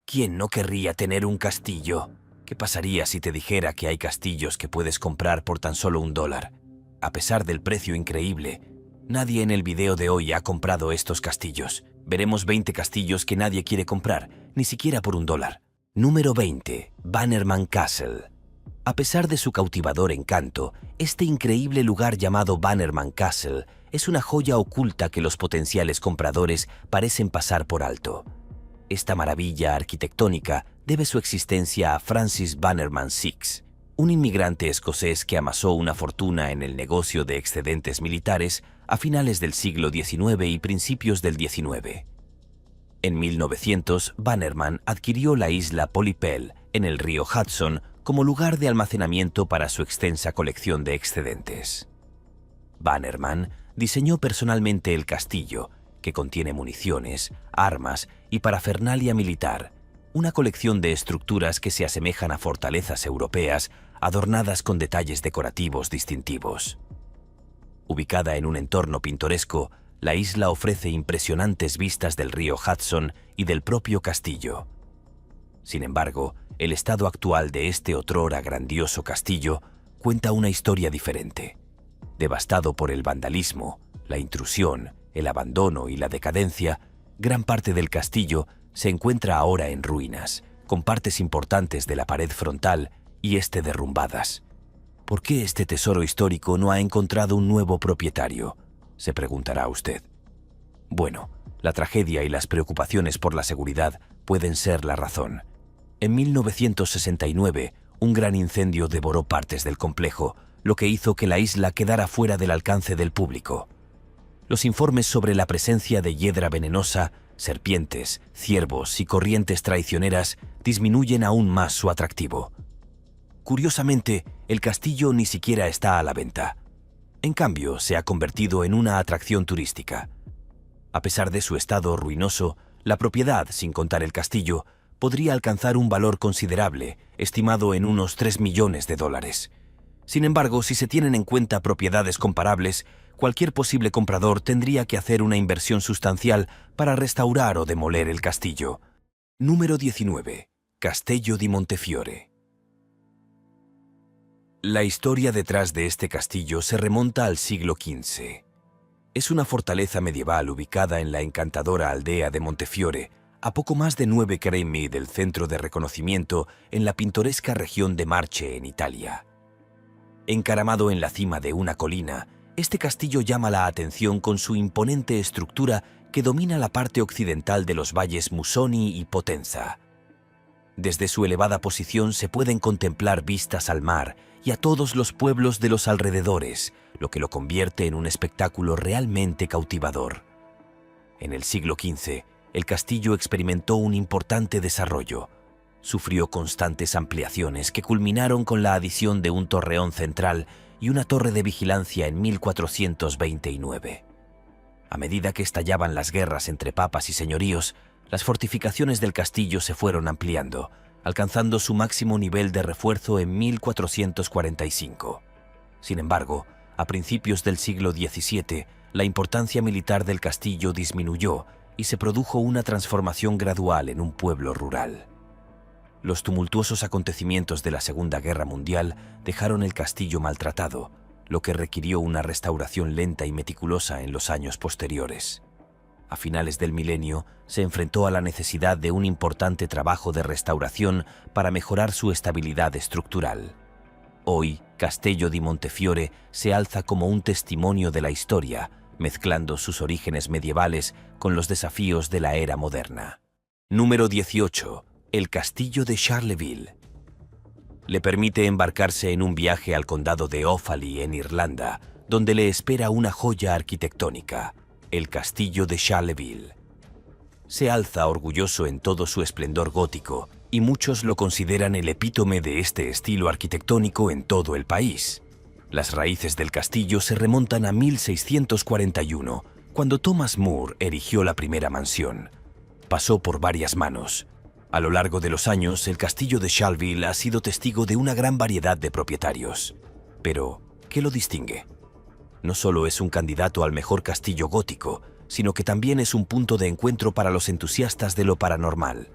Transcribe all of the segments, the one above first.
¿Quién no querría tener un castillo? ¿Qué pasaría si te dijera que hay castillos que puedes comprar por tan solo $1? A pesar del precio increíble, nadie en el video de hoy ha comprado estos castillos. Veremos 20 castillos que nadie quiere comprar, ni siquiera por $1. Número 20. Bannerman Castle. A pesar de su cautivador encanto, este increíble lugar llamado Bannerman Castle es una joya oculta que los potenciales compradores parecen pasar por alto. Esta maravilla arquitectónica debe su existencia a Francis Bannerman Six, un inmigrante escocés que amasó una fortuna en el negocio de excedentes militares a finales del siglo XIX y principios del XIX. En 1900, Bannerman adquirió la isla Polypel, en el río Hudson, como lugar de almacenamiento para su extensa colección de excedentes. Bannerman diseñó personalmente el castillo, que contiene municiones, armas y parafernalia militar, una colección de estructuras que se asemejan a fortalezas europeas adornadas con detalles decorativos distintivos. Ubicada en un entorno pintoresco, la isla ofrece impresionantes vistas del río Hudson y del propio castillo. Sin embargo, el estado actual de este otrora grandioso castillo cuenta una historia diferente. Devastado por el vandalismo, la intrusión, el abandono y la decadencia, gran parte del castillo se encuentra ahora en ruinas, con partes importantes de la pared frontal y derrumbadas. ¿Por qué este tesoro histórico no ha encontrado un nuevo propietario?, se preguntará usted. Bueno, la tragedia y las preocupaciones por la seguridad pueden ser la razón. En 1969, un gran incendio devoró partes del complejo, lo que hizo que la isla quedara fuera del alcance del público. Los informes sobre la presencia de hiedra venenosa, serpientes, ciervos y corrientes traicioneras disminuyen aún más su atractivo. Curiosamente, el castillo ni siquiera está a la venta. En cambio, se ha convertido en una atracción turística. A pesar de su estado ruinoso, la propiedad, sin contar el castillo, podría alcanzar un valor considerable, estimado en unos $3 millones. Sin embargo, si se tienen en cuenta propiedades comparables, cualquier posible comprador tendría que hacer una inversión sustancial para restaurar o demoler el castillo. Número 19. Castello di Montefiore. La historia detrás de este castillo se remonta al siglo XV. Es una fortaleza medieval ubicada en la encantadora aldea de Montefiore, a poco más de 9 km del centro de reconocimiento en la pintoresca región de Marche, en Italia. Encaramado en la cima de una colina, este castillo llama la atención con su imponente estructura que domina la parte occidental de los valles Musoni y Potenza. Desde su elevada posición se pueden contemplar vistas al mar y a todos los pueblos de los alrededores, lo que lo convierte en un espectáculo realmente cautivador. En el siglo XV, el castillo experimentó un importante desarrollo. Sufrió constantes ampliaciones que culminaron con la adición de un torreón central y una torre de vigilancia en 1429. A medida que estallaban las guerras entre papas y señoríos, las fortificaciones del castillo se fueron ampliando, alcanzando su máximo nivel de refuerzo en 1445. Sin embargo, a principios del siglo XVII, la importancia militar del castillo disminuyó y se produjo una transformación gradual en un pueblo rural. Los tumultuosos acontecimientos de la Segunda Guerra Mundial dejaron el castillo maltratado, lo que requirió una restauración lenta y meticulosa en los años posteriores. A finales del milenio, se enfrentó a la necesidad de un importante trabajo de restauración para mejorar su estabilidad estructural. Hoy, Castello di Montefiore se alza como un testimonio de la historia, mezclando sus orígenes medievales con los desafíos de la era moderna. Número 18. El Castillo de Charleville. Le permite embarcarse en un viaje al condado de Offaly, en Irlanda, donde le espera una joya arquitectónica, el Castillo de Charleville. Se alza orgulloso en todo su esplendor gótico, y muchos lo consideran el epítome de este estilo arquitectónico en todo el país. Las raíces del castillo se remontan a 1641, cuando Thomas More erigió la primera mansión. Pasó por varias manos. A lo largo de los años, el castillo de Charleville ha sido testigo de una gran variedad de propietarios. Pero, ¿qué lo distingue? No solo es un candidato al mejor castillo gótico, sino que también es un punto de encuentro para los entusiastas de lo paranormal.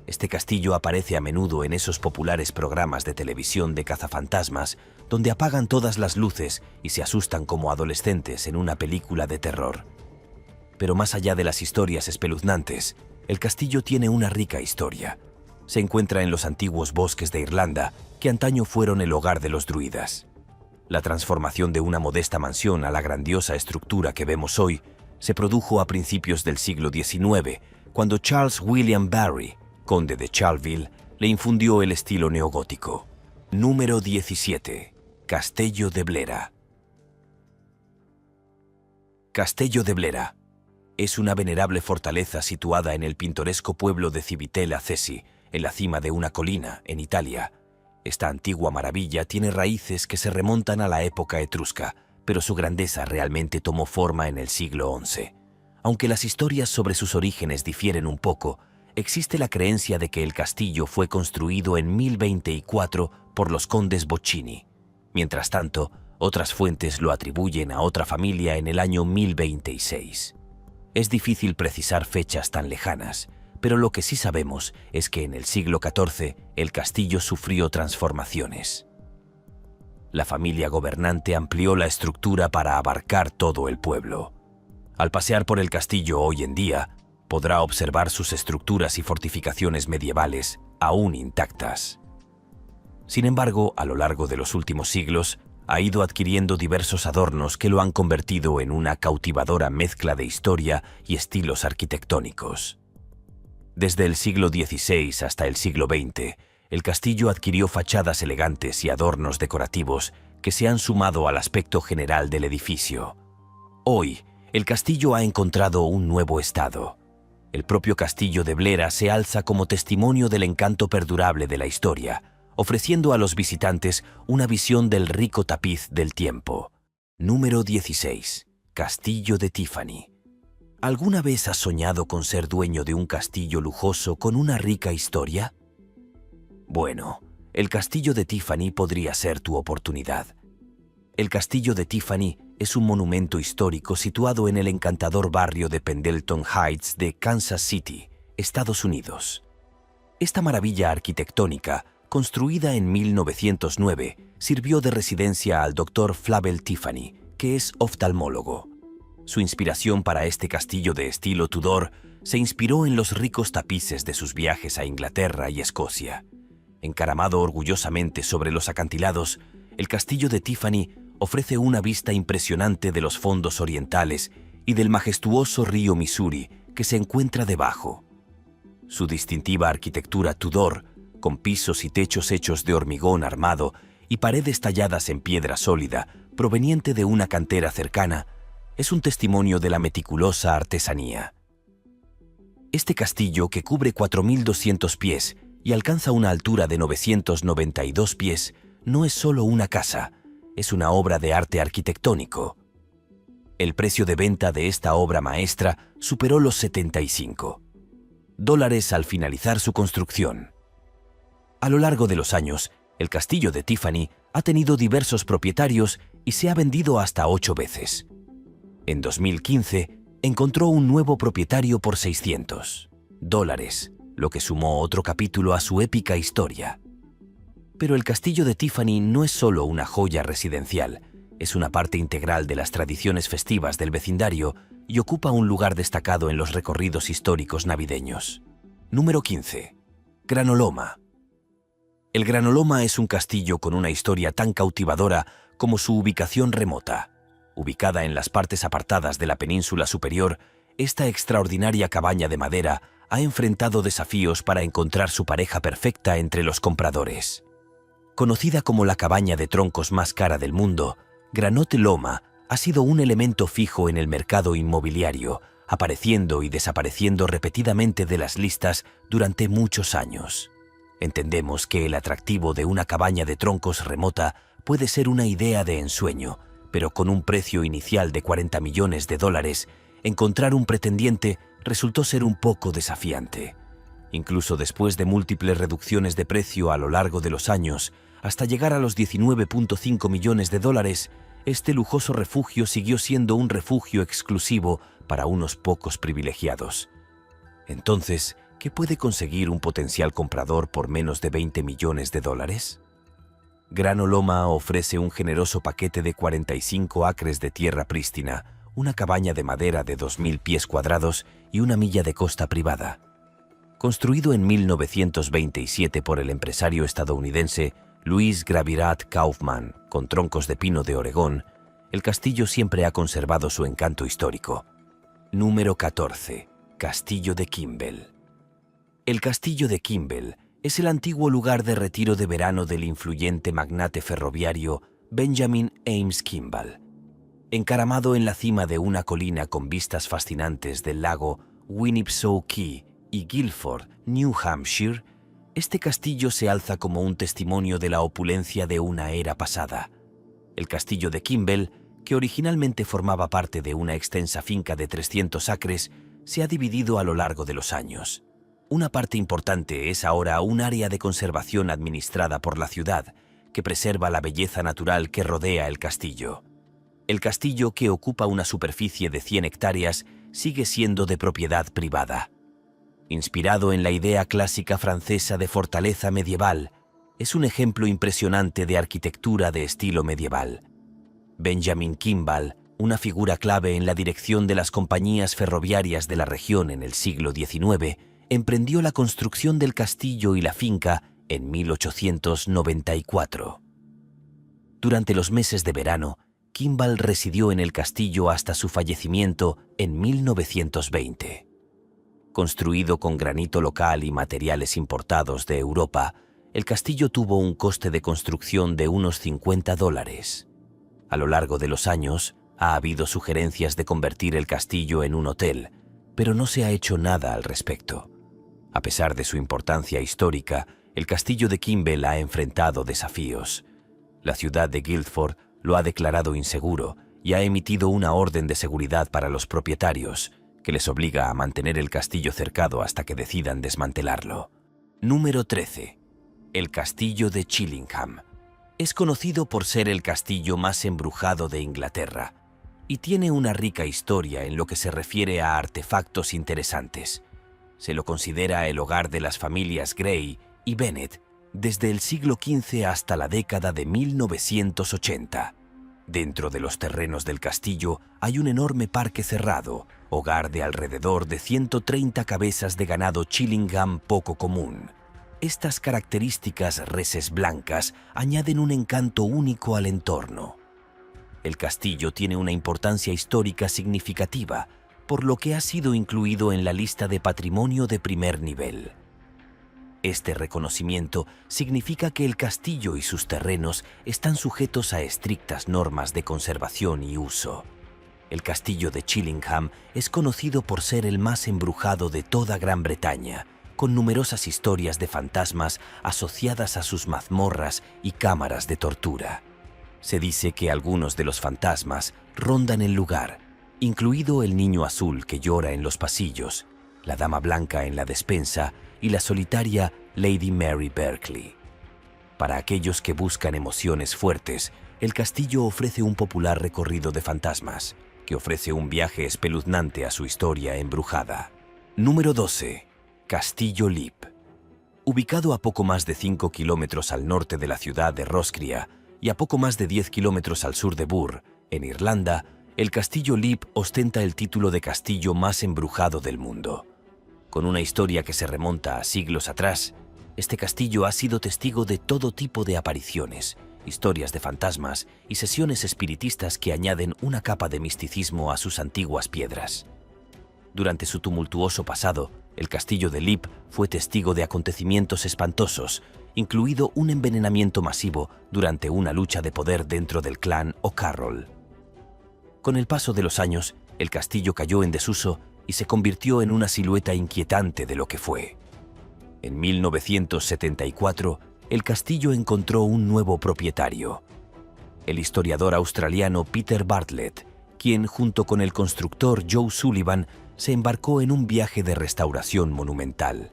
Este castillo aparece a menudo en esos populares programas de televisión de cazafantasmas, donde apagan todas las luces y se asustan como adolescentes en una película de terror. Pero más allá de las historias espeluznantes, el castillo tiene una rica historia. Se encuentra en los antiguos bosques de Irlanda, que antaño fueron el hogar de los druidas. La transformación de una modesta mansión a la grandiosa estructura que vemos hoy se produjo a principios del siglo XIX, cuando Charles William Barry, conde de Charleville, le infundió el estilo neogótico. Número 17. Castello de Blera. Castello de Blera es una venerable fortaleza situada en el pintoresco pueblo de Civitella Cesi, en la cima de una colina, en Italia. Esta antigua maravilla tiene raíces que se remontan a la época etrusca, pero su grandeza realmente tomó forma en el siglo XI. Aunque las historias sobre sus orígenes difieren un poco, existe la creencia de que el castillo fue construido en 1024 por los condes Boccini. Mientras tanto, otras fuentes lo atribuyen a otra familia en el año 1026. Es difícil precisar fechas tan lejanas, pero lo que sí sabemos es que en el siglo XIV el castillo sufrió transformaciones. La familia gobernante amplió la estructura para abarcar todo el pueblo. Al pasear por el castillo hoy en día, podrá observar sus estructuras y fortificaciones medievales aún intactas. Sin embargo, a lo largo de los últimos siglos, ha ido adquiriendo diversos adornos que lo han convertido en una cautivadora mezcla de historia y estilos arquitectónicos. Desde el siglo XVI hasta el siglo XX, el castillo adquirió fachadas elegantes y adornos decorativos que se han sumado al aspecto general del edificio. Hoy, el castillo ha encontrado un nuevo estado. El propio castillo de Blera se alza como testimonio del encanto perdurable de la historia, ofreciendo a los visitantes una visión del rico tapiz del tiempo. Número 16. Castillo de Tiffany. ¿Alguna vez has soñado con ser dueño de un castillo lujoso con una rica historia? Bueno, el castillo de Tiffany podría ser tu oportunidad. El castillo de Tiffany es un monumento histórico situado en el encantador barrio de Pendleton Heights de Kansas City, Estados Unidos. Esta maravilla arquitectónica, construida en 1909, sirvió de residencia al Dr. Flavel Tiffany, que es oftalmólogo. Su inspiración para este castillo de estilo Tudor se inspiró en los ricos tapices de sus viajes a Inglaterra y Escocia. Encaramado orgullosamente sobre los acantilados, el castillo de Tiffany ofrece una vista impresionante de los fondos orientales y del majestuoso río Missouri que se encuentra debajo. Su distintiva arquitectura Tudor, con pisos y techos hechos de hormigón armado y paredes talladas en piedra sólida proveniente de una cantera cercana, es un testimonio de la meticulosa artesanía. Este castillo, que cubre 4.200 pies y alcanza una altura de 992 pies, no es solo una casa, es una obra de arte arquitectónico. El precio de venta de esta obra maestra superó los $75 al finalizar su construcción. A lo largo de los años, el castillo de Tiffany ha tenido diversos propietarios y se ha vendido hasta 8 veces. En 2015, encontró un nuevo propietario por $600, lo que sumó otro capítulo a su épica historia. Pero el castillo de Tiffany no es solo una joya residencial, es una parte integral de las tradiciones festivas del vecindario y ocupa un lugar destacado en los recorridos históricos navideños. Número 15. Granoloma. El Granoloma es un castillo con una historia tan cautivadora como su ubicación remota. Ubicada en las partes apartadas de la península superior, esta extraordinaria cabaña de madera ha enfrentado desafíos para encontrar su pareja perfecta entre los compradores. Conocida como la cabaña de troncos más cara del mundo, Granite Loma ha sido un elemento fijo en el mercado inmobiliario, apareciendo y desapareciendo repetidamente de las listas durante muchos años. Entendemos que el atractivo de una cabaña de troncos remota puede ser una idea de ensueño, pero con un precio inicial de $40 millones, encontrar un pretendiente resultó ser un poco desafiante. Incluso después de múltiples reducciones de precio a lo largo de los años, hasta llegar a los $19.5 millones, este lujoso refugio siguió siendo un refugio exclusivo para unos pocos privilegiados. Entonces, ¿qué puede conseguir un potencial comprador por menos de 20 millones de dólares? Grano Loma ofrece un generoso paquete de 45 acres de tierra prístina, una cabaña de madera de 2.000 pies cuadrados y una milla de costa privada. Construido en 1927 por el empresario estadounidense Louis Gravirat Kaufman, con troncos de pino de Oregón, el castillo siempre ha conservado su encanto histórico. Número 14. Castillo de Kimbell. El castillo de Kimbell es el antiguo lugar de retiro de verano del influyente magnate ferroviario Benjamin Ames Kimball. Encaramado en la cima de una colina con vistas fascinantes del lago Winnipesaukee Key y Guilford, New Hampshire, este castillo se alza como un testimonio de la opulencia de una era pasada. El castillo de Kimbell, que originalmente formaba parte de una extensa finca de 300 acres, se ha dividido a lo largo de los años. Una parte importante es ahora un área de conservación administrada por la ciudad, que preserva la belleza natural que rodea el castillo. El castillo, que ocupa una superficie de 100 hectáreas, sigue siendo de propiedad privada. Inspirado en la idea clásica francesa de fortaleza medieval, es un ejemplo impresionante de arquitectura de estilo medieval. Benjamin Kimball, una figura clave en la dirección de las compañías ferroviarias de la región en el siglo XIX, emprendió la construcción del castillo y la finca en 1894. Durante los meses de verano, Kimball residió en el castillo hasta su fallecimiento en 1920. Construido con granito local y materiales importados de Europa, el castillo tuvo un coste de construcción de unos $50. A lo largo de los años, ha habido sugerencias de convertir el castillo en un hotel, pero no se ha hecho nada al respecto. A pesar de su importancia histórica, el castillo de Kimbell ha enfrentado desafíos. La ciudad de Guilford lo ha declarado inseguro y ha emitido una orden de seguridad para los propietarios, que les obliga a mantener el castillo cercado hasta que decidan desmantelarlo. Número 13. El castillo de Chillingham. Es conocido por ser el castillo más embrujado de Inglaterra y tiene una rica historia en lo que se refiere a artefactos interesantes. Se lo considera el hogar de las familias Grey y Bennet desde el siglo XV hasta la década de 1980. Dentro de los terrenos del castillo hay un enorme parque cerrado, hogar de alrededor de 130 cabezas de ganado Chillingham poco común. Estas características reses blancas añaden un encanto único al entorno. El castillo tiene una importancia histórica significativa, por lo que ha sido incluido en la lista de patrimonio de primer nivel. Este reconocimiento significa que el castillo y sus terrenos están sujetos a estrictas normas de conservación y uso. El castillo de Chillingham es conocido por ser el más embrujado de toda Gran Bretaña, con numerosas historias de fantasmas asociadas a sus mazmorras y cámaras de tortura. Se dice que algunos de los fantasmas rondan el lugar, incluido el niño azul que llora en los pasillos, la dama blanca en la despensa y la solitaria Lady Mary Berkeley. Para aquellos que buscan emociones fuertes, el castillo ofrece un popular recorrido de fantasmas, que ofrece un viaje espeluznante a su historia embrujada. Número 12. Castillo Leap. Ubicado a poco más de 5 kilómetros al norte de la ciudad de Roscrea y a poco más de 10 kilómetros al sur de Birr, en Irlanda, el Castillo Leap ostenta el título de castillo más embrujado del mundo. Con una historia que se remonta a siglos atrás, este castillo ha sido testigo de todo tipo de apariciones, historias de fantasmas y sesiones espiritistas que añaden una capa de misticismo a sus antiguas piedras. Durante su tumultuoso pasado, el castillo de Leap fue testigo de acontecimientos espantosos, incluido un envenenamiento masivo durante una lucha de poder dentro del clan O'Carroll. Con el paso de los años, el castillo cayó en desuso y se convirtió en una silueta inquietante de lo que fue. En 1974, el castillo encontró un nuevo propietario, el historiador australiano Peter Bartlett, quien, junto con el constructor Joe Sullivan, se embarcó en un viaje de restauración monumental.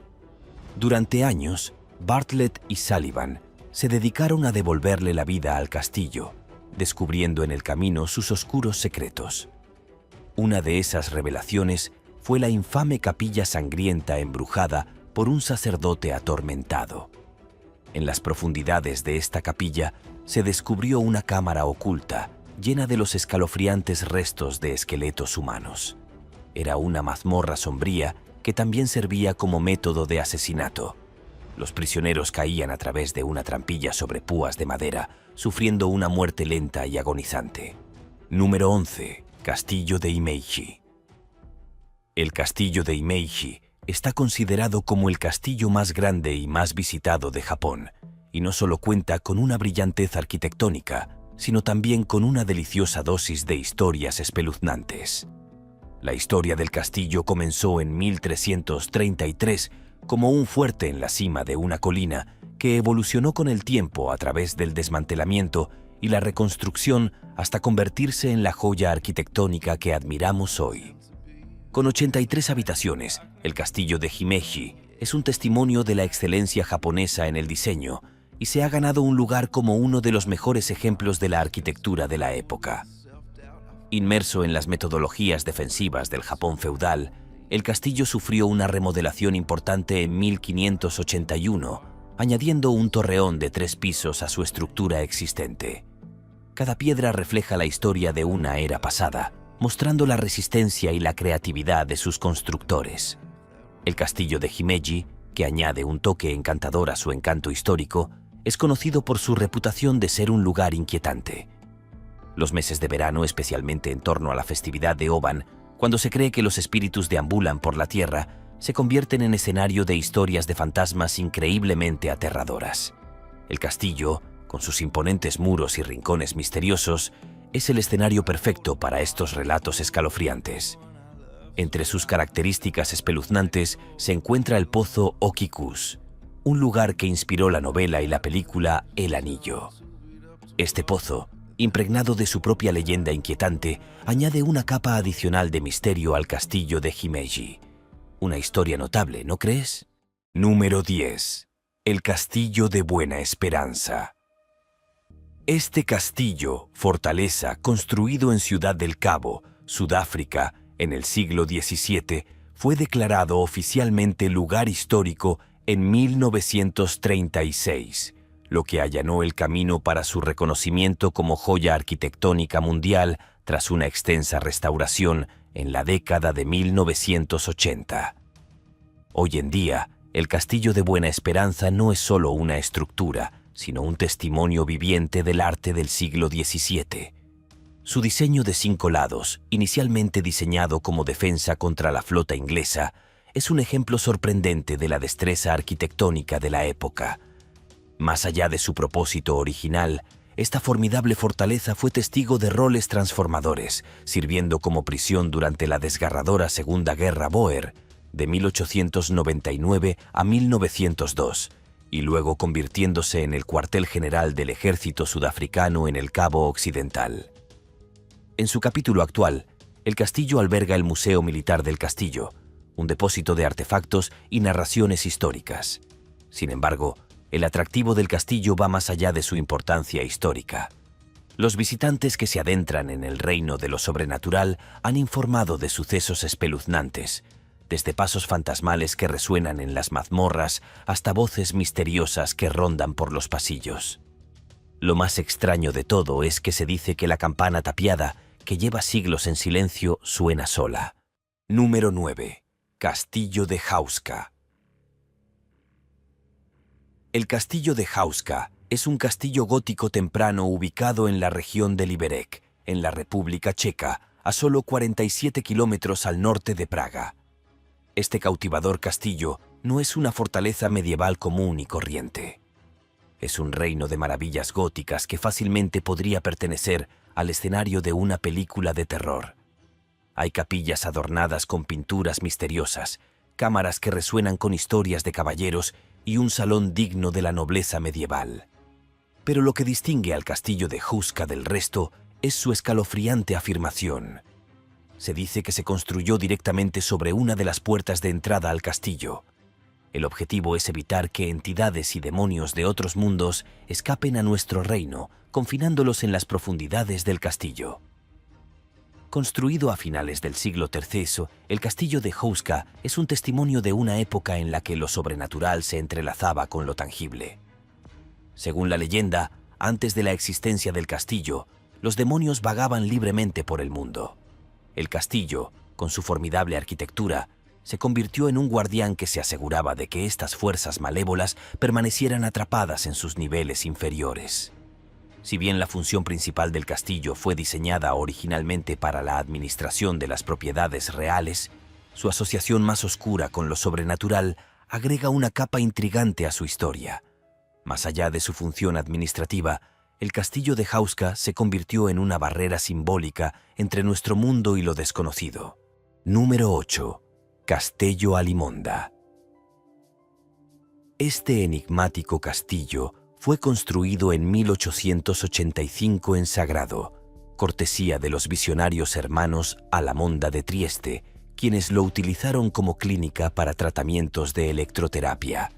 Durante años, Bartlett y Sullivan se dedicaron a devolverle la vida al castillo, descubriendo en el camino sus oscuros secretos. Una de esas revelaciones fue la infame capilla sangrienta embrujada por un sacerdote atormentado. En las profundidades de esta capilla se descubrió una cámara oculta llena de los escalofriantes restos de esqueletos humanos. Era una mazmorra sombría que también servía como método de asesinato. Los prisioneros caían a través de una trampilla sobre púas de madera, sufriendo una muerte lenta y agonizante. Número 11. Castillo de Himeji. El castillo de Himeji está considerado como el castillo más grande y más visitado de Japón, y no solo cuenta con una brillantez arquitectónica, sino también con una deliciosa dosis de historias espeluznantes. La historia del castillo comenzó en 1333 como un fuerte en la cima de una colina que evolucionó con el tiempo a través del desmantelamiento y la reconstrucción hasta convertirse en la joya arquitectónica que admiramos hoy. Con 83 habitaciones, el castillo de Himeji es un testimonio de la excelencia japonesa en el diseño y se ha ganado un lugar como uno de los mejores ejemplos de la arquitectura de la época. Inmerso en las metodologías defensivas del Japón feudal, el castillo sufrió una remodelación importante en 1581, añadiendo un torreón de 3 pisos a su estructura existente. Cada piedra refleja la historia de una era pasada, mostrando la resistencia y la creatividad de sus constructores. El castillo de Himeji, que añade un toque encantador a su encanto histórico, es conocido por su reputación de ser un lugar inquietante. Los meses de verano, especialmente en torno a la festividad de Oban, cuando se cree que los espíritus deambulan por la tierra, se convierten en escenario de historias de fantasmas increíblemente aterradoras. El castillo, con sus imponentes muros y rincones misteriosos, es el escenario perfecto para estos relatos escalofriantes. Entre sus características espeluznantes se encuentra el pozo Okikus, un lugar que inspiró la novela y la película El Anillo. Este pozo, impregnado de su propia leyenda inquietante, añade una capa adicional de misterio al castillo de Himeji. Una historia notable, ¿no crees? Número 10. El Castillo de Buena Esperanza. Este castillo, fortaleza, construido en Ciudad del Cabo, Sudáfrica, en el siglo XVII, fue declarado oficialmente lugar histórico en 1936, lo que allanó el camino para su reconocimiento como joya arquitectónica mundial tras una extensa restauración en la década de 1980. Hoy en día, el Castillo de Buena Esperanza no es solo una estructura, sino un testimonio viviente del arte del siglo XVII. Su diseño de 5 lados, inicialmente diseñado como defensa contra la flota inglesa, es un ejemplo sorprendente de la destreza arquitectónica de la época. Más allá de su propósito original, esta formidable fortaleza fue testigo de roles transformadores, sirviendo como prisión durante la desgarradora Segunda Guerra Bóer, de 1899 a 1902, y luego convirtiéndose en el cuartel general del ejército sudafricano en el Cabo Occidental. En su capítulo actual, el castillo alberga el Museo Militar del Castillo, un depósito de artefactos y narraciones históricas. Sin embargo, el atractivo del castillo va más allá de su importancia histórica. Los visitantes que se adentran en el reino de lo sobrenatural han informado de sucesos espeluznantes, desde pasos fantasmales que resuenan en las mazmorras hasta voces misteriosas que rondan por los pasillos. Lo más extraño de todo es que se dice que la campana tapiada, que lleva siglos en silencio, suena sola. Número 9. Castillo de Hauska. El castillo de Hauska es un castillo gótico temprano ubicado en la región de Liberec, en la República Checa, a solo 47 kilómetros al norte de Praga. Este cautivador castillo no es una fortaleza medieval común y corriente. Es un reino de maravillas góticas que fácilmente podría pertenecer al escenario de una película de terror. Hay capillas adornadas con pinturas misteriosas, cámaras que resuenan con historias de caballeros y un salón digno de la nobleza medieval. Pero lo que distingue al castillo de Hauska del resto es su escalofriante afirmación. Se dice que se construyó directamente sobre una de las puertas de entrada al castillo. El objetivo es evitar que entidades y demonios de otros mundos escapen a nuestro reino, confinándolos en las profundidades del castillo. Construido a finales del siglo III, el castillo de Hauska es un testimonio de una época en la que lo sobrenatural se entrelazaba con lo tangible. Según la leyenda, antes de la existencia del castillo, los demonios vagaban libremente por el mundo. El castillo, con su formidable arquitectura, se convirtió en un guardián que se aseguraba de que estas fuerzas malévolas permanecieran atrapadas en sus niveles inferiores. Si bien la función principal del castillo fue diseñada originalmente para la administración de las propiedades reales, su asociación más oscura con lo sobrenatural agrega una capa intrigante a su historia. Más allá de su función administrativa, el castillo de Hauska se convirtió en una barrera simbólica entre nuestro mundo y lo desconocido. Número 8. Castello Alimonda. Este enigmático castillo fue construido en 1885 en Sagrado, cortesía de los visionarios hermanos Alamonda de Trieste, quienes lo utilizaron como clínica para tratamientos de electroterapia.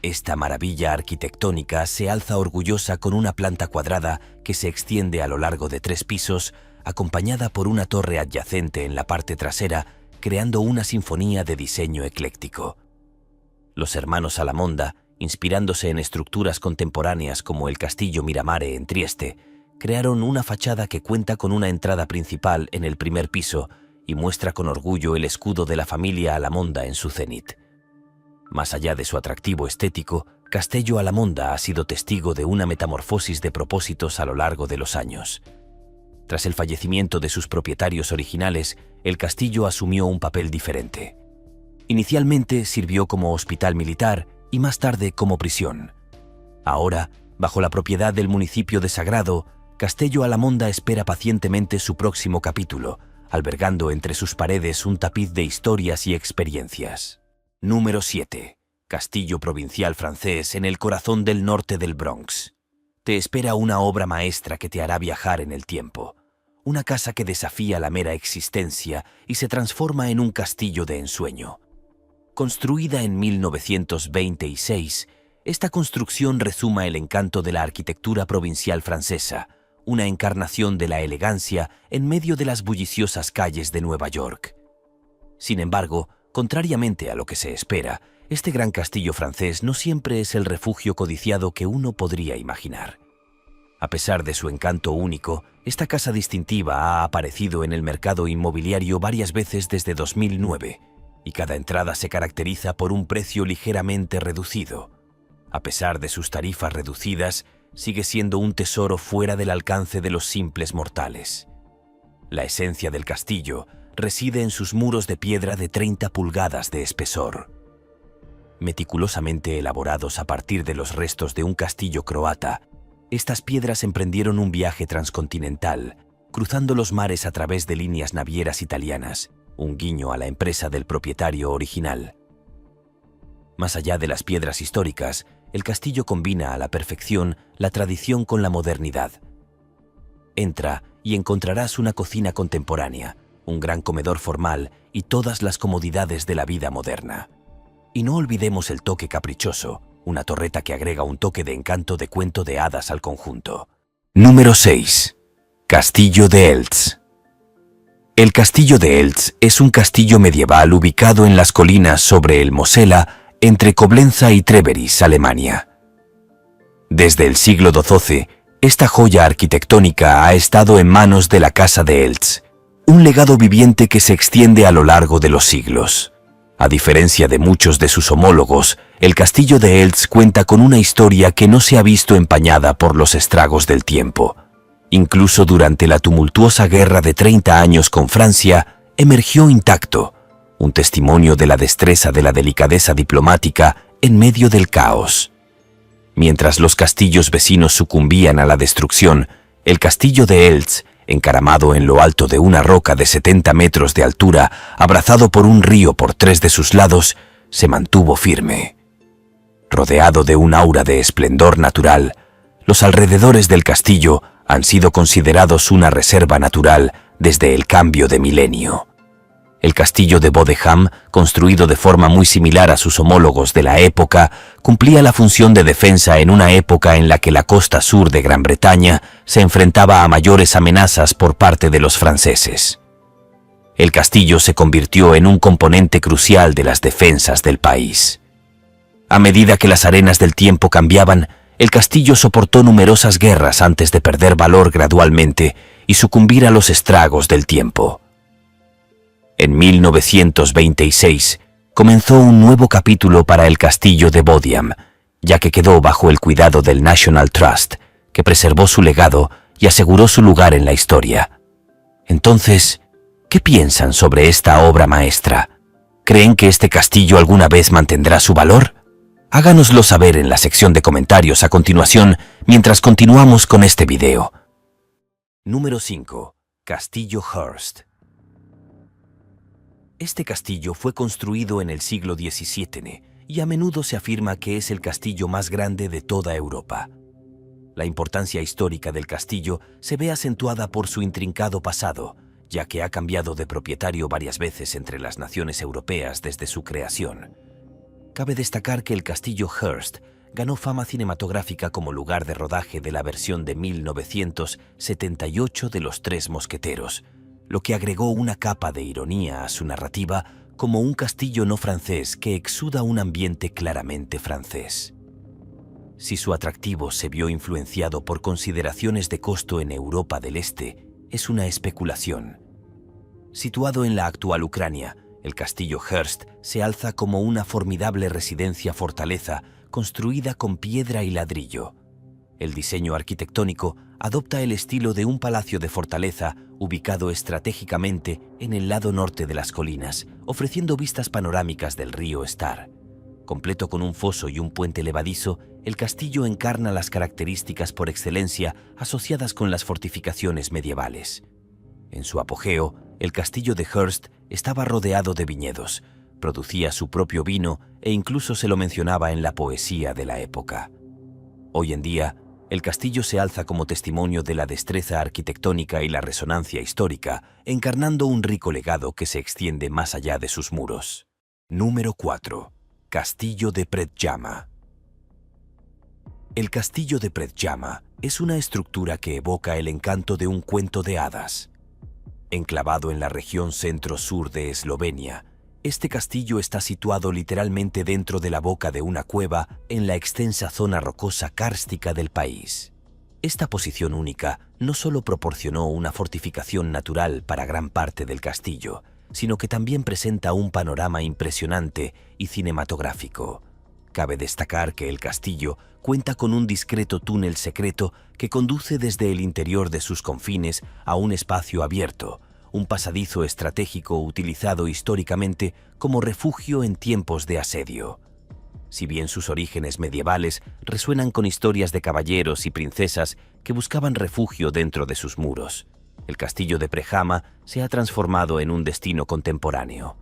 Esta maravilla arquitectónica se alza orgullosa con una planta cuadrada que se extiende a lo largo de 3 pisos, acompañada por una torre adyacente en la parte trasera, creando una sinfonía de diseño ecléctico. Los hermanos Alamonda, inspirándose en estructuras contemporáneas como el Castillo Miramare en Trieste, crearon una fachada que cuenta con una entrada principal en el primer piso y muestra con orgullo el escudo de la familia Alamonda en su cenit. Más allá de su atractivo estético, Castello Alamonda ha sido testigo de una metamorfosis de propósitos a lo largo de los años. Tras el fallecimiento de sus propietarios originales, el castillo asumió un papel diferente. Inicialmente sirvió como hospital militar y más tarde como prisión. Ahora, bajo la propiedad del municipio de Sagrado, Castello Alamonda espera pacientemente su próximo capítulo, albergando entre sus paredes un tapiz de historias y experiencias. Número 7. Castillo provincial francés en el corazón del norte del Bronx. Te espera una obra maestra que te hará viajar en el tiempo. Una casa que desafía la mera existencia y se transforma en un castillo de ensueño. Construida en 1926, esta construcción rezuma el encanto de la arquitectura provincial francesa, una encarnación de la elegancia en medio de las bulliciosas calles de Nueva York. Sin embargo, contrariamente a lo que se espera, este gran castillo francés no siempre es el refugio codiciado que uno podría imaginar. A pesar de su encanto único, esta casa distintiva ha aparecido en el mercado inmobiliario varias veces desde 2009, y cada entrada se caracteriza por un precio ligeramente reducido. A pesar de sus tarifas reducidas, sigue siendo un tesoro fuera del alcance de los simples mortales. La esencia del castillo reside en sus muros de piedra de 30 pulgadas de espesor. Meticulosamente elaborados a partir de los restos de un castillo croata, estas piedras emprendieron un viaje transcontinental, cruzando los mares a través de líneas navieras italianas, un guiño a la empresa del propietario original. Más allá de las piedras históricas, el castillo combina a la perfección la tradición con la modernidad. Entra y encontrarás una cocina contemporánea, un gran comedor formal y todas las comodidades de la vida moderna. Y no olvidemos el toque caprichoso, una torreta que agrega un toque de encanto de cuento de hadas al conjunto. Número 6. Castillo de Eltz. El castillo de Eltz es un castillo medieval ubicado en las colinas sobre el Mosela, entre Coblenza y Treveris, Alemania. Desde el siglo XII, esta joya arquitectónica ha estado en manos de la Casa de Eltz, un legado viviente que se extiende a lo largo de los siglos. A diferencia de muchos de sus homólogos, el castillo de Eltz cuenta con una historia que no se ha visto empañada por los estragos del tiempo. Incluso durante la tumultuosa guerra de 30 años con Francia, emergió intacto, un testimonio de la destreza de la delicadeza diplomática en medio del caos. Mientras los castillos vecinos sucumbían a la destrucción, el castillo de Eltz, encaramado en lo alto de una roca de 70 metros de altura, abrazado por un río por 3 de sus lados, se mantuvo firme. Rodeado de un aura de esplendor natural, los alrededores del castillo han sido considerados una reserva natural desde el cambio de milenio. El castillo de Bodenham, construido de forma muy similar a sus homólogos de la época, cumplía la función de defensa en una época en la que la costa sur de Gran Bretaña se enfrentaba a mayores amenazas por parte de los franceses. El castillo se convirtió en un componente crucial de las defensas del país. A medida que las arenas del tiempo cambiaban, el castillo soportó numerosas guerras antes de perder valor gradualmente y sucumbir a los estragos del tiempo. En 1926 comenzó un nuevo capítulo para el castillo de Bodenham, ya que quedó bajo el cuidado del National Trust, que preservó su legado y aseguró su lugar en la historia. Entonces, ¿qué piensan sobre esta obra maestra? ¿Creen que este castillo alguna vez mantendrá su valor? Háganoslo saber en la sección de comentarios a continuación mientras continuamos con este video. Número 5. Castillo Hearst. Este castillo fue construido en el siglo XVII y a menudo se afirma que es el castillo más grande de toda Europa. La importancia histórica del castillo se ve acentuada por su intrincado pasado, ya que ha cambiado de propietario varias veces entre las naciones europeas desde su creación. Cabe destacar que el castillo Hearst ganó fama cinematográfica como lugar de rodaje de la versión de 1978 de Los Tres Mosqueteros, lo que agregó una capa de ironía a su narrativa como un castillo no francés que exuda un ambiente claramente francés. Si su atractivo se vio influenciado por consideraciones de costo en Europa del Este, es una especulación. Situado en la actual Ucrania, el castillo Hearst se alza como una formidable residencia-fortaleza construida con piedra y ladrillo. El diseño arquitectónico adopta el estilo de un palacio de fortaleza ubicado estratégicamente en el lado norte de las colinas, ofreciendo vistas panorámicas del río Star. Completo con un foso y un puente levadizo, el castillo encarna las características por excelencia asociadas con las fortificaciones medievales. En su apogeo, el castillo de Hearst estaba rodeado de viñedos, producía su propio vino e incluso se lo mencionaba en la poesía de la época. Hoy en día, el castillo se alza como testimonio de la destreza arquitectónica y la resonancia histórica, encarnando un rico legado que se extiende más allá de sus muros. Número 4. Castillo de Predjama. El castillo de Predjama es una estructura que evoca el encanto de un cuento de hadas. Enclavado en la región centro-sur de Eslovenia, este castillo está situado literalmente dentro de la boca de una cueva en la extensa zona rocosa kárstica del país. Esta posición única no solo proporcionó una fortificación natural para gran parte del castillo, sino que también presenta un panorama impresionante y cinematográfico. Cabe destacar que el castillo cuenta con un discreto túnel secreto que conduce desde el interior de sus confines a un espacio abierto, un pasadizo estratégico utilizado históricamente como refugio en tiempos de asedio. Si bien sus orígenes medievales resuenan con historias de caballeros y princesas que buscaban refugio dentro de sus muros, el castillo de Predjama se ha transformado en un destino contemporáneo.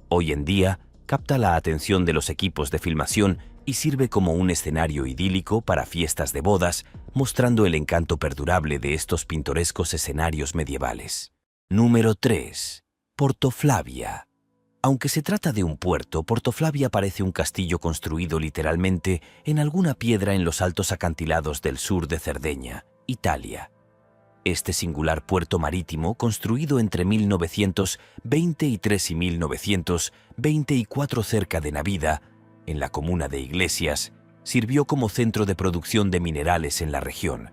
Hoy en día, capta la atención de los equipos de filmación y sirve como un escenario idílico para fiestas de bodas, mostrando el encanto perdurable de estos pintorescos escenarios medievales. Número 3. Portoflavia. Aunque se trata de un puerto, Portoflavia parece un castillo construido literalmente en alguna piedra en los altos acantilados del sur de Cerdeña, Italia. Este singular puerto marítimo, construido entre 1923 y 1924 cerca de Navida, en la comuna de Iglesias, sirvió como centro de producción de minerales en la región.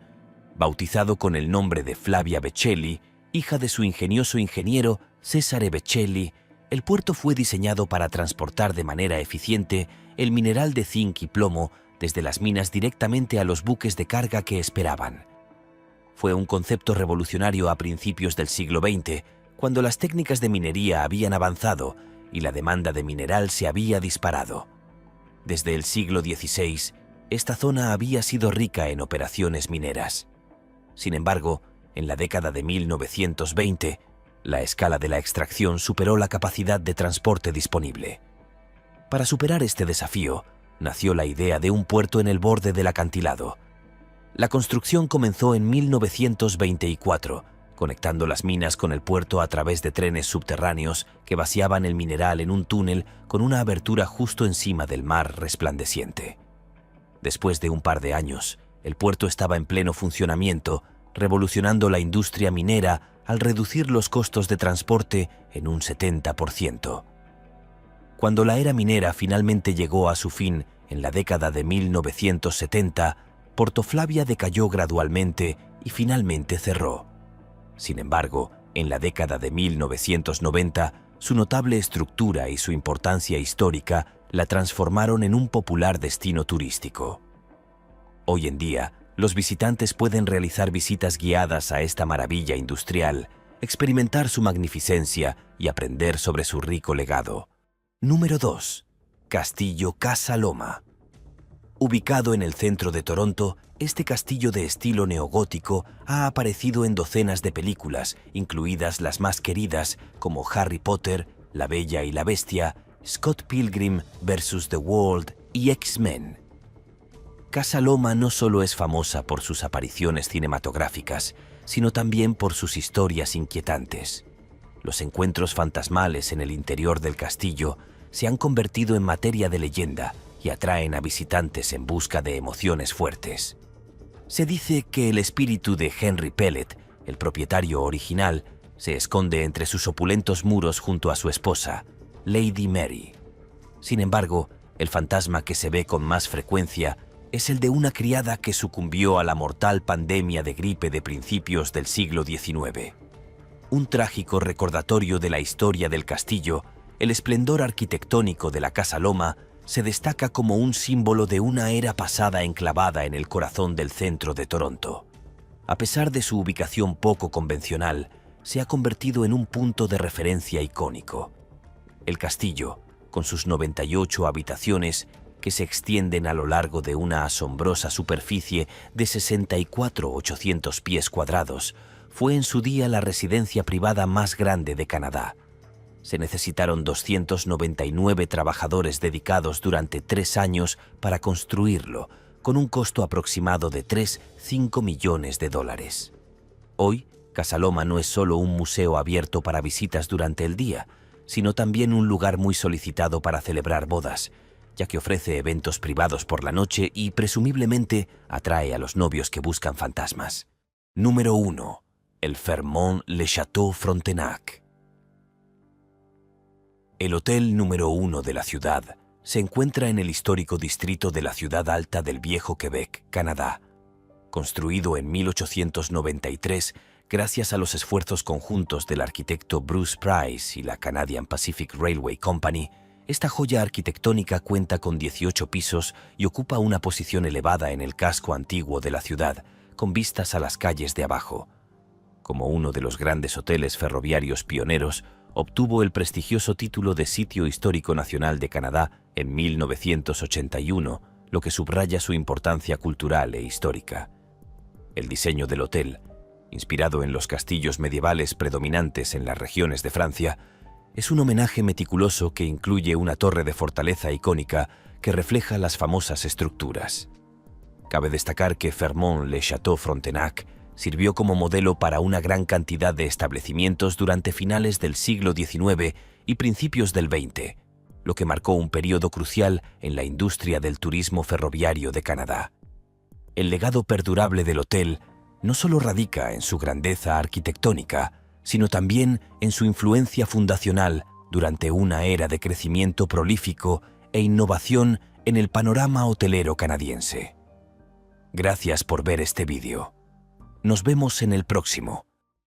Bautizado con el nombre de Flavia Becelli, hija de su ingenioso ingeniero Cesare Becelli, el puerto fue diseñado para transportar de manera eficiente el mineral de zinc y plomo desde las minas directamente a los buques de carga que esperaban. Fue un concepto revolucionario a principios del siglo XX, cuando las técnicas de minería habían avanzado y la demanda de mineral se había disparado. Desde el siglo XVI, esta zona había sido rica en operaciones mineras. Sin embargo, en la década de 1920, la escala de la extracción superó la capacidad de transporte disponible. Para superar este desafío, nació la idea de un puerto en el borde del acantilado. La construcción comenzó en 1924 conectando las minas con el puerto a través de trenes subterráneos que vaciaban el mineral en un túnel con una abertura justo encima del mar resplandeciente. Después de un par de años, el puerto estaba en pleno funcionamiento, revolucionando la industria minera al reducir los costos de transporte en un 70%. Cuando la era minera finalmente llegó a su fin en la década de 1970, Portoflavia decayó gradualmente y finalmente cerró. Sin embargo, en la década de 1990, su notable estructura y su importancia histórica la transformaron en un popular destino turístico. Hoy en día, los visitantes pueden realizar visitas guiadas a esta maravilla industrial, experimentar su magnificencia y aprender sobre su rico legado. Número 2. Castillo Casa Loma. Ubicado en el centro de Toronto, este castillo de estilo neogótico ha aparecido en docenas de películas, incluidas las más queridas como Harry Potter, La Bella y la Bestia, Scott Pilgrim vs. The World y X-Men. Casa Loma no solo es famosa por sus apariciones cinematográficas, sino también por sus historias inquietantes. Los encuentros fantasmales en el interior del castillo se han convertido en materia de leyenda y atraen a visitantes en busca de emociones fuertes. Se dice que el espíritu de Henry Pellet, el propietario original, se esconde entre sus opulentos muros junto a su esposa, Lady Mary. Sin embargo, el fantasma que se ve con más frecuencia es el de una criada que sucumbió a la mortal pandemia de gripe de principios del siglo XIX. Un trágico recordatorio de la historia del castillo, el esplendor arquitectónico de la Casa Loma se destaca como un símbolo de una era pasada enclavada en el corazón del centro de Toronto. A pesar de su ubicación poco convencional, se ha convertido en un punto de referencia icónico. El castillo, con sus 98 habitaciones que se extienden a lo largo de una asombrosa superficie de 64.800 pies cuadrados, fue en su día la residencia privada más grande de Canadá. Se necesitaron 299 trabajadores dedicados durante 3 años para construirlo, con un costo aproximado de $3-5 millones. Hoy, Casa Loma no es solo un museo abierto para visitas durante el día, sino también un lugar muy solicitado para celebrar bodas, ya que ofrece eventos privados por la noche y presumiblemente atrae a los novios que buscan fantasmas. Número 1. El Fairmont Le Château Frontenac. El hotel número 1 de la ciudad se encuentra en el histórico distrito de la Ciudad Alta del Viejo Quebec, Canadá. Construido en 1893, gracias a los esfuerzos conjuntos del arquitecto Bruce Price y la Canadian Pacific Railway Company, esta joya arquitectónica cuenta con 18 pisos y ocupa una posición elevada en el casco antiguo de la ciudad, con vistas a las calles de abajo. Como uno de los grandes hoteles ferroviarios pioneros, obtuvo el prestigioso título de Sitio Histórico Nacional de Canadá en 1981, lo que subraya su importancia cultural e histórica. El diseño del hotel, inspirado en los castillos medievales predominantes en las regiones de Francia, es un homenaje meticuloso que incluye una torre de fortaleza icónica que refleja las famosas estructuras. Cabe destacar que Fairmont Le Château Frontenac sirvió como modelo para una gran cantidad de establecimientos durante finales del siglo XIX y principios del XX, lo que marcó un periodo crucial en la industria del turismo ferroviario de Canadá. El legado perdurable del hotel no solo radica en su grandeza arquitectónica, sino también en su influencia fundacional durante una era de crecimiento prolífico e innovación en el panorama hotelero canadiense. Gracias por ver este vídeo. Nos vemos en el próximo.